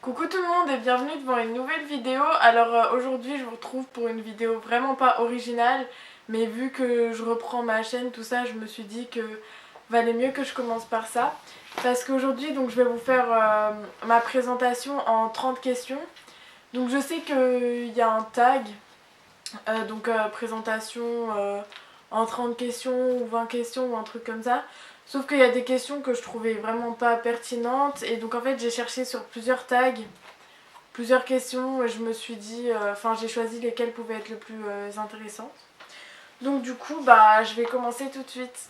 Coucou tout le monde et bienvenue devant une nouvelle vidéo. Alors aujourd'hui je vous retrouve pour une vidéo vraiment pas originale, mais vu que je reprends ma chaîne tout ça, je me suis dit que valait mieux que je commence par ça. Parce qu'aujourd'hui donc je vais vous faire ma présentation en 30 questions. Donc je sais qu'il y a un tag, présentation en 30 questions ou 20 questions ou un truc comme ça. Sauf qu'il y a des questions que je trouvais vraiment pas pertinentes et donc en fait j'ai cherché sur plusieurs tags plusieurs questions et je me suis dit, j'ai choisi lesquelles pouvaient être le plus intéressantes. Donc du coup, je vais commencer tout de suite.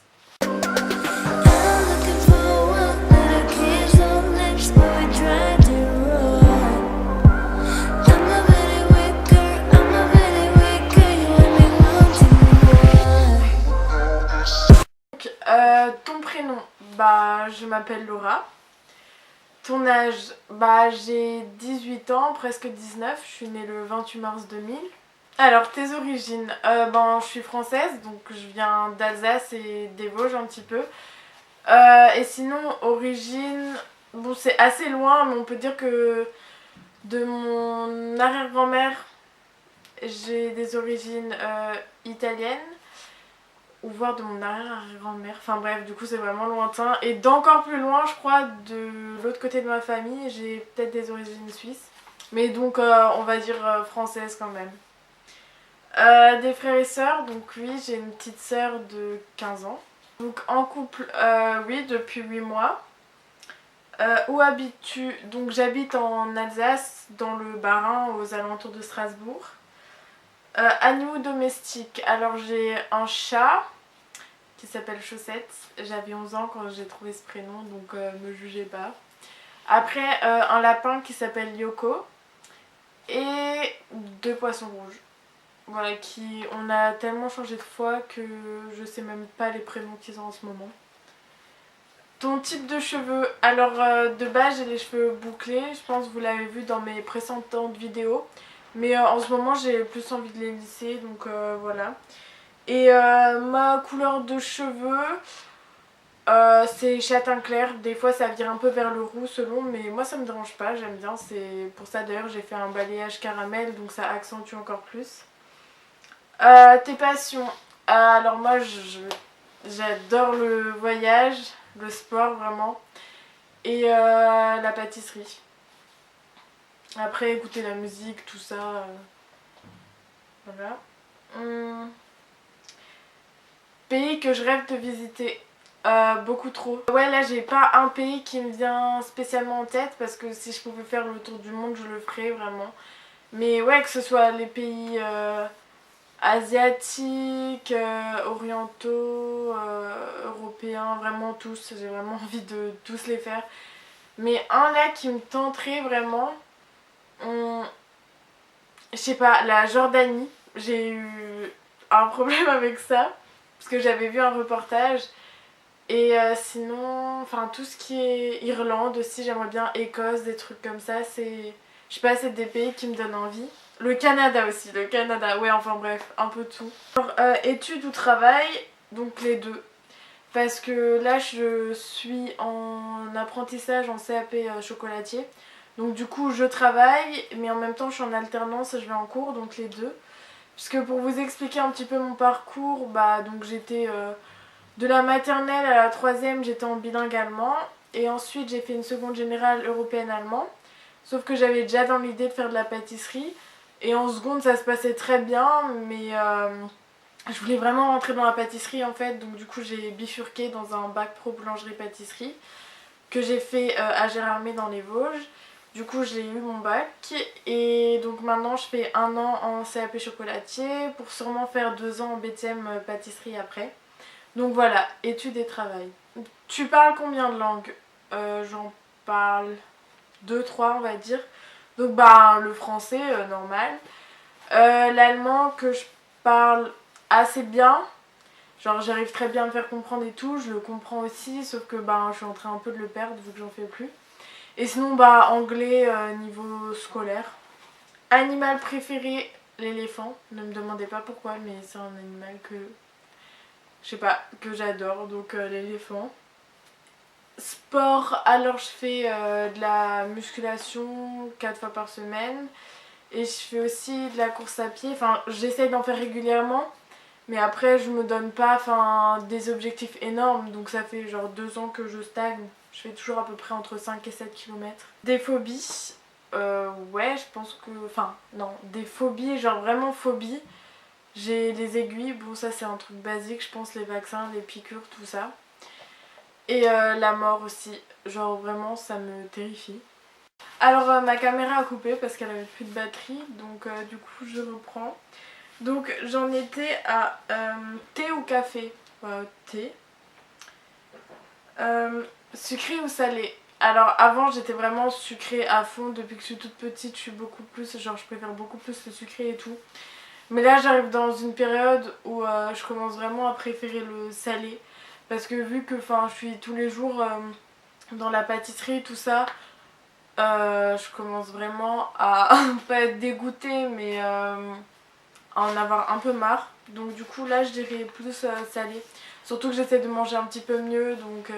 Ton prénom, je m'appelle Laura. Ton âge, j'ai 18 ans, presque 19, je suis née le 28 mars 2000. Alors, tes origines, je suis française, donc je viens d'Alsace et des Vosges un petit peu. Et sinon, origine, bon c'est assez loin, mais on peut dire que de mon arrière-grand-mère, j'ai des origines italiennes, ou voire de mon arrière-grand-mère, enfin bref, du coup c'est vraiment lointain. Et d'encore plus loin, je crois, de l'autre côté de ma famille, j'ai peut-être des origines suisses. Mais donc, on va dire française quand même. Des frères et sœurs, donc oui, j'ai une petite sœur de 15 ans. Donc en couple, oui, depuis 8 mois. Où habites-tu? Donc j'habite en Alsace, dans le Bas-Rhin, aux alentours de Strasbourg. Animaux domestiques, alors j'ai un chat qui s'appelle Chaussette. J'avais 11 ans quand j'ai trouvé ce prénom, donc me jugez pas. Après, un lapin qui s'appelle Yoko. Et 2 poissons rouges. Voilà, on a tellement changé de fois que je sais même pas les prénoms qu'ils ont en ce moment. Ton type de cheveux, alors de base j'ai les cheveux bouclés, je pense que vous l'avez vu dans mes précédentes vidéos. Mais en ce moment j'ai plus envie de les lisser, donc voilà. Et ma couleur de cheveux, c'est châtain clair. Des fois ça vire un peu vers le roux selon, mais moi ça me dérange pas, j'aime bien. C'est pour ça d'ailleurs j'ai fait un balayage caramel, donc ça accentue encore plus. Tes passions. Alors moi j'adore le voyage, le sport vraiment, et la pâtisserie. Après écouter la musique, tout ça. Voilà. Pays que je rêve de visiter. Beaucoup trop. Ouais, là j'ai pas un pays qui me vient spécialement en tête parce que si je pouvais faire le tour du monde, je le ferais vraiment. Mais ouais, que ce soit les pays asiatiques, orientaux, européens, vraiment tous. J'ai vraiment envie de tous les faire. Mais un là qui me tenterait vraiment, je sais pas, la Jordanie. J'ai eu un problème avec ça parce que j'avais vu un reportage. Et sinon, tout ce qui est Irlande aussi, j'aimerais bien Écosse, des trucs comme ça. Je sais pas, c'est des pays qui me donnent envie. Le Canada aussi, le Canada, ouais, enfin bref, un peu tout. Alors, études ou travail, donc les deux. Parce que là, je suis en apprentissage en CAP chocolatier. Donc du coup, je travaille, mais en même temps, je suis en alternance, je vais en cours, donc les deux. Puisque pour vous expliquer un petit peu mon parcours, donc j'étais de la maternelle à la troisième, j'étais en bilingue allemand. Et ensuite, j'ai fait une seconde générale européenne-allemand. Sauf que j'avais déjà dans l'idée de faire de la pâtisserie. Et en seconde, ça se passait très bien, mais je voulais vraiment rentrer dans la pâtisserie en fait. Donc du coup, j'ai bifurqué dans un bac pro boulangerie-pâtisserie que j'ai fait à Gérardmer dans les Vosges. Du coup, j'ai eu mon bac et donc maintenant je fais 1 an en CAP chocolatier pour sûrement faire 2 ans en BTM pâtisserie après. Donc voilà, études et travail. Tu parles combien de langues? J'en parle 2, 3 on va dire. Donc le français normal. L'allemand que je parle assez bien. Genre j'arrive très bien à me faire comprendre et tout, je le comprends aussi, sauf que je suis en train un peu de le perdre vu que j'en fais plus. Et sinon anglais niveau scolaire. Animal préféré, l'éléphant. Ne me demandez pas pourquoi, mais c'est un animal que je sais pas, que j'adore, donc l'éléphant. Sport, alors je fais de la musculation 4 fois par semaine. Et je fais aussi de la course à pied. Enfin, j'essaye d'en faire régulièrement. Mais après, je me donne pas des objectifs énormes. Donc ça fait genre 2 ans que je stagne. Je fais toujours à peu près entre 5 et 7 km. Des phobies, ouais, je pense que... Enfin, non, des phobies, genre vraiment phobies. J'ai les aiguilles, bon ça c'est un truc basique, je pense, les vaccins, les piqûres, tout ça. Et la mort aussi, genre vraiment ça me terrifie. Alors ma caméra a coupé parce qu'elle avait plus de batterie, donc du coup je reprends. Donc j'en étais à thé ou café. Thé. Sucré ou salé. Alors avant j'étais vraiment sucrée à fond, depuis que je suis toute petite je suis beaucoup plus, genre je préfère beaucoup plus le sucré et tout. Mais là j'arrive dans une période où je commence vraiment à préférer le salé. Parce que vu que je suis tous les jours dans la pâtisserie, tout ça, je commence vraiment à pas être dégoûtée mais à en avoir un peu marre. Donc du coup là je dirais plus salé. Surtout que j'essaie de manger un petit peu mieux, donc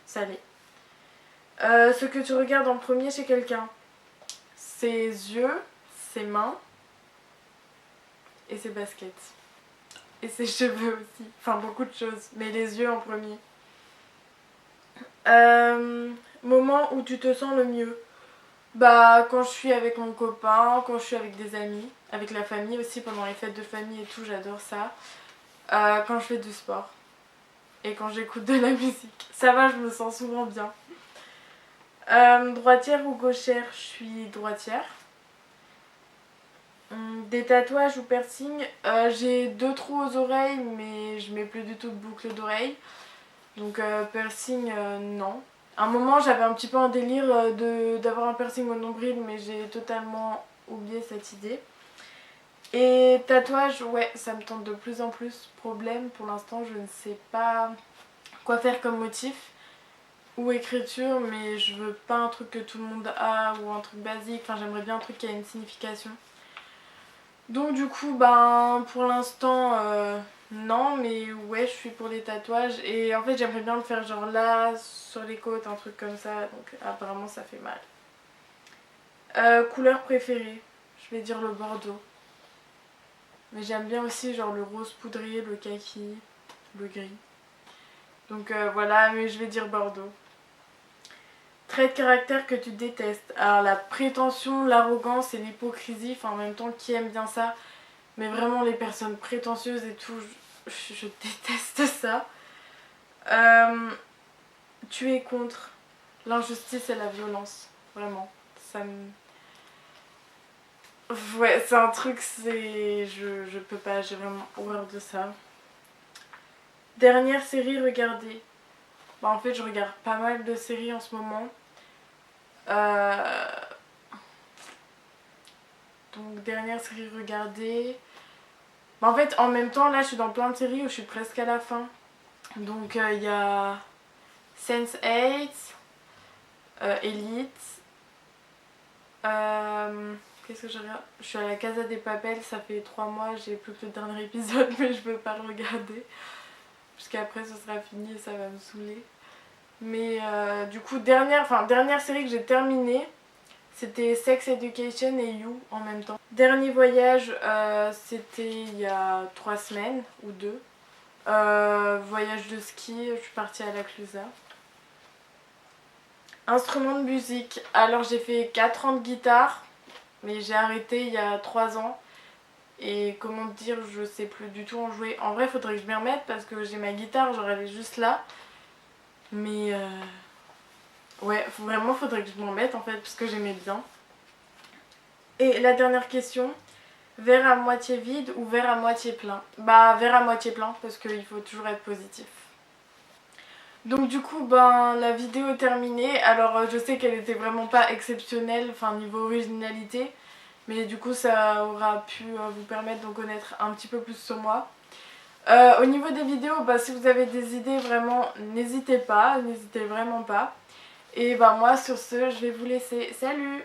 salé. Ce que tu regardes en premier chez quelqu'un, ses yeux, ses mains et ses baskets. Et ses cheveux aussi. Enfin beaucoup de choses, mais les yeux en premier. Moment où tu te sens le mieux. Bah quand je suis avec mon copain, quand je suis avec des amis, avec la famille aussi, pendant les fêtes de famille et tout, j'adore ça. Quand je fais du sport et quand j'écoute de la musique. Ça va, je me sens souvent bien. Droitière ou gauchère, je suis droitière. Des tatouages ou piercings, j'ai 2 trous aux oreilles mais je mets plus du tout de boucle d'oreille. Donc piercing, non. À un moment j'avais un petit peu un délire d'avoir un piercing au nombril mais j'ai totalement oublié cette idée. Et tatouage, ouais, ça me tente de plus en plus. Problème, pour l'instant je ne sais pas quoi faire comme motif ou écriture, mais je veux pas un truc que tout le monde a ou un truc basique. Enfin j'aimerais bien un truc qui a une signification. Donc du coup pour l'instant non, mais ouais je suis pour les tatouages et en fait j'aimerais bien le faire genre là sur les côtes, un truc comme ça, donc apparemment ça fait mal. Couleur préférée, je vais dire le bordeaux, mais j'aime bien aussi genre le rose poudré, le kaki, le gris, donc voilà, mais je vais dire bordeaux. Trait de caractère que tu détestes, alors la prétention, l'arrogance et l'hypocrisie, enfin en même temps qui aime bien ça. Mais vraiment les personnes prétentieuses et tout, je déteste ça. Tu es contre l'injustice et la violence. Vraiment. Ça me... Ouais, c'est un truc, c'est... Je peux pas, j'ai vraiment horreur de ça. Dernière série regardée. En fait, je regarde pas mal de séries en ce moment. Donc, dernière série regardée... En fait, en même temps, là, je suis dans plein de séries où je suis presque à la fin. Donc, il y a Sense8, Elite. Qu'est-ce que je regarde? Je suis à la Casa des Papel, ça fait 3 mois, j'ai plus que le dernier épisode, mais je peux pas le regarder. Jusqu'après, ce sera fini et ça va me saouler. Mais du coup, dernière série que j'ai terminée, c'était Sex Education et You en même temps. Dernier voyage, c'était il y a 3 semaines ou 2. Voyage de ski, je suis partie à la Clusaz. Instrument de musique, alors j'ai fait 4 ans de guitare, mais j'ai arrêté il y a 3 ans. Et comment dire, je sais plus du tout en jouer. En vrai, faudrait que je m'y remette parce que j'ai ma guitare, genre elle est juste là. Mais ouais, vraiment faudrait que je m'en mette en fait, parce que j'aimais bien. Et la dernière question, verre à moitié vide ou verre à moitié plein? Bah verre à moitié plein, parce qu'il faut toujours être positif. Donc du coup la vidéo est terminée. Alors je sais qu'elle était vraiment pas exceptionnelle, enfin niveau originalité, mais du coup ça aura pu vous permettre d'en connaître un petit peu plus sur moi. Au niveau des vidéos, si vous avez des idées vraiment n'hésitez pas, n'hésitez vraiment pas. Et moi sur ce je vais vous laisser, salut!